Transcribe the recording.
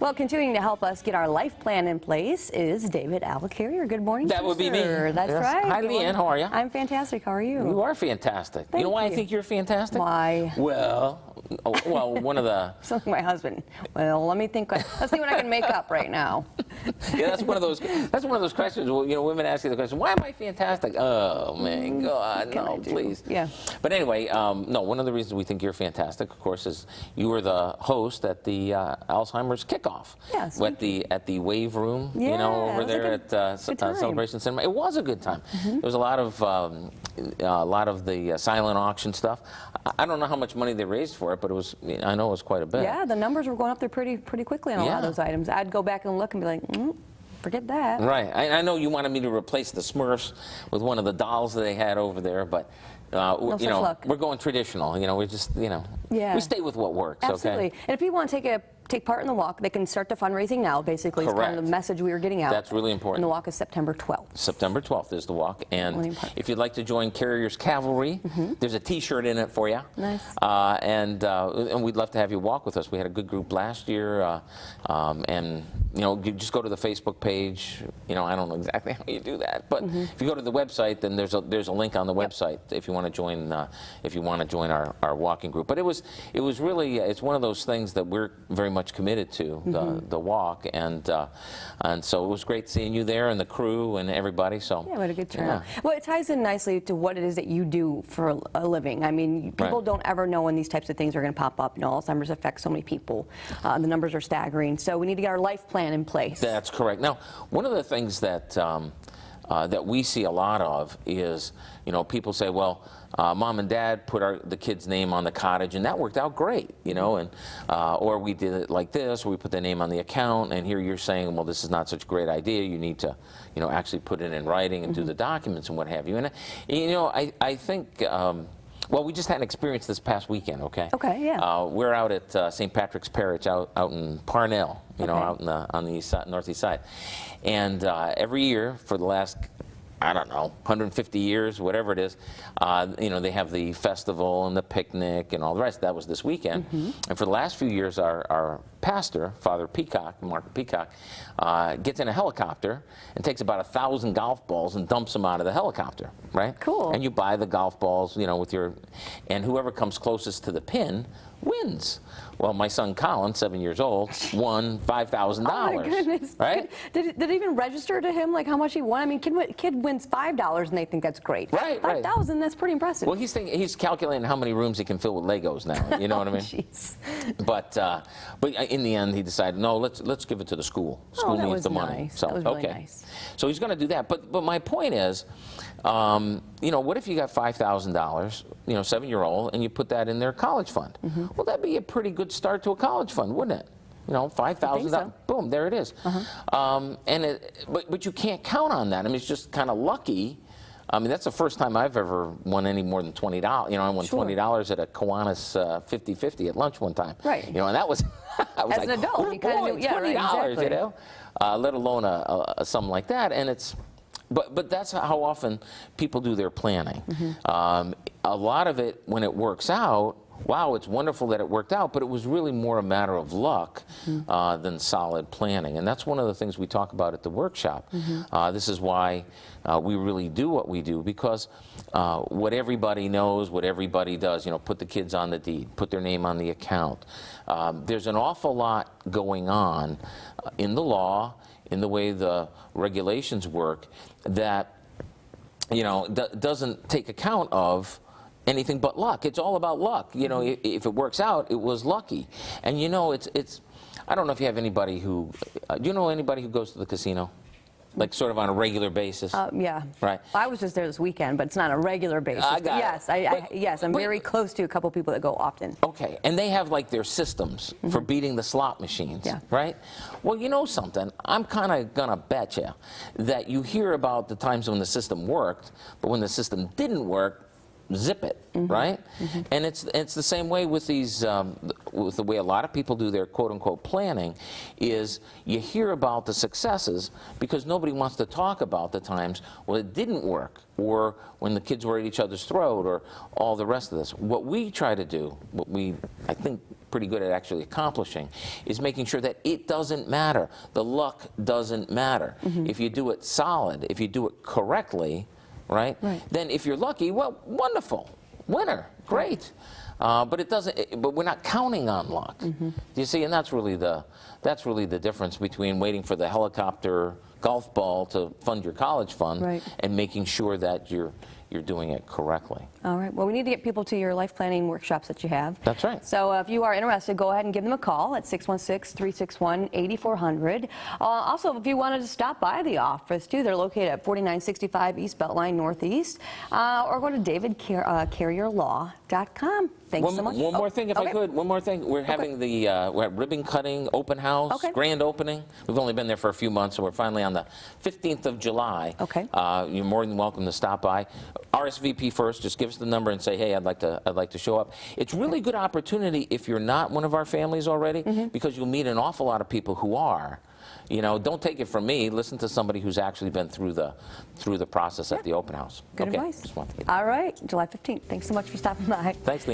Well, continuing to help us get our life plan in place is David Alcarrier. Good morning, That would be me. That's Yes. right. Hi, Good Leanne. morning. How are you? I'm fantastic. How are you? You are fantastic. Thank you know why you. I think you're fantastic? Why? Well, one of the... So my husband. Well, let me think. Let's see what I can make up right now. Yeah, that's one of those. That's one of those questions. Well, you know, women ask you the question, "Why am I fantastic?" Oh man, God, no, please. Yeah. But anyway, no. One of the reasons we think you're fantastic, of course, is you were the host at the Alzheimer's kickoff. Yes. At the Wave Room, Yeah, you know, over it was there a at good time. Celebration Cinema. It was a good time. There was a lot of the silent auction stuff. I don't know how much money they raised for it, but it was. I know it was quite a bit. Yeah, the numbers were going up there pretty quickly on a lot of those items. I'd go back and look and be like, forget that. Right. I know you wanted me to replace the Smurfs with one of the dolls that they had over there, but you know, luck. we're going traditional. You know, we just, you know, we stay with what works. Absolutely. Okay. And if people want to take part in the walk, they can start the fundraising now. Basically, it's kind of Correct. the message we were getting out. That's really important. And the walk is September 12th. September 12th is the walk, and William Park. if you'd like to join Carrier's Cavalry, there's a T-shirt in it for you. Nice. And we'd love to have you walk with us. We had a good group last year, and you know, you just go to the Facebook page. You know, I don't know exactly how you do that, but if you go to the website, then there's a link on the website if you want to join our walking group. But it was really it's one of those things that we're very much committed to, the walk, and so it was great seeing you there and the crew and everybody. So yeah, what a good turnout. Well, it ties in nicely to what it is that you do for a living. I mean, people don't ever know when these types of things are going to pop up. You know, Alzheimer's affects so many people. The numbers are staggering. So we need to get our life plan in place. That's correct. Now, one of the things that that we see a lot of is, you know, people say, well, Mom and Dad put the kid's name on the cottage, and that worked out great, you know, and or we did it like this, or we put the name on the account, and here you're saying, well, this is not such a great idea. You need to, you know, actually put it in writing and do the documents and what have you. And you know, I think. Well, we just had an experience this past weekend, okay? Okay, yeah. We're out at St. Patrick's Parish out in Parnell, you know, out on the east side, northeast side. And every year for the last, I don't know, 150 years, whatever it is, you know, they have the festival and the picnic and all the rest. That was this weekend. And for the last few years, our pastor, Father Peacock, Mark Peacock, gets in a helicopter and takes about 1,000 golf balls and dumps them out of the helicopter, right? Cool. And you buy the golf balls, you know, and whoever comes closest to the pin wins. Well, my son Colin, 7 years old, won $5,000. Oh my goodness! Right? Did it even register to him like how much he won? I mean, kid wins $5 and they think that's great. Right. $5,000, that's pretty impressive. Well, he's calculating how many rooms he can fill with Legos now. You know what I mean? Jeez. But in the end, he decided, no, let's give it to the school. School needs the money. Nice. So that was really nice. So he's going to do that. But my point is, you know, what if you got $5,000, you know, 7-year-old, and you put that in their college fund? Well, that'd be a pretty good start to a college fund, wouldn't it? You know, $5,000. So. Boom, there it is. But you can't count on that. I mean, it's just kind of lucky. I mean, that's the first time I've ever won any more than $20. You know, I won $20 at a Kiwanis 50-50 at lunch one time. Right. You know, and that was, I was As like, an adult, oh, you kind of boy, knew, yeah, right, $20, exactly. you know, let alone a sum like that. And it's, but that's how often people do their planning. A lot of it, when it works out, wow, it's wonderful that it worked out, but it was really more a matter of luck than solid planning. And that's one of the things we talk about at the workshop. This is why we really do what we do, because what everybody knows, what everybody does, you know, put the kids on the deed, put their name on the account. There's an awful lot going on in the law, in the way the regulations work, that, you know, doesn't take account of anything but luck. It's all about luck. You know, if it works out, it was lucky. And you know, it's I don't know if you have anybody who, do you know anybody who goes to the casino? Like sort of on a regular basis? Yeah. Right. I was just there this weekend, but it's not a regular basis. I got yes, it. yes, I'm very close to a couple people that go often. Okay, and they have like their systems for beating the slot machines, right? Well, you know something, I'm kind of gonna bet you that you hear about the times when the system worked, but when the system didn't work, zip it, right? And it's the same way with these, with the way a lot of people do their quote-unquote planning, is you hear about the successes because nobody wants to talk about the times when it didn't work, or when the kids were at each other's throat, or all the rest of this. What we try to do, what we, I think, pretty good at actually accomplishing, is making sure that it doesn't matter. The luck doesn't matter. If you do it solid, if you do it correctly, right? Then if you're lucky, well, wonderful, winner, great. But it doesn't. But we're not counting on luck. Do you see? And that's really the difference between waiting for the helicopter golf ball to fund your college fund and making sure that you're doing it correctly. All right. Well, we need to get people to your life planning workshops that you have. That's right. So if you are interested, go ahead and give them a call at 616-361-8400. Also, if you wanted to stop by the office, too, they're located at 4965 East Beltline Northeast, or go to davidcarrierlaw.com. Thanks so much. One more thing, if I could. One more thing. We're having we're at ribbon cutting open house, grand opening. We've only been there for a few months, so we're finally on the 15th of July. You're more than welcome to stop by. RSVP first. Just give us the number and say, hey, I'd like to show up. It's really good opportunity if you're not one of our families already, because you'll meet an awful lot of people who are. You know, don't take it from me. Listen to somebody who's actually been through the process at the open house. Good advice. Just want to get All right, July 15th. Thanks so much for stopping by. Thanks, Lee.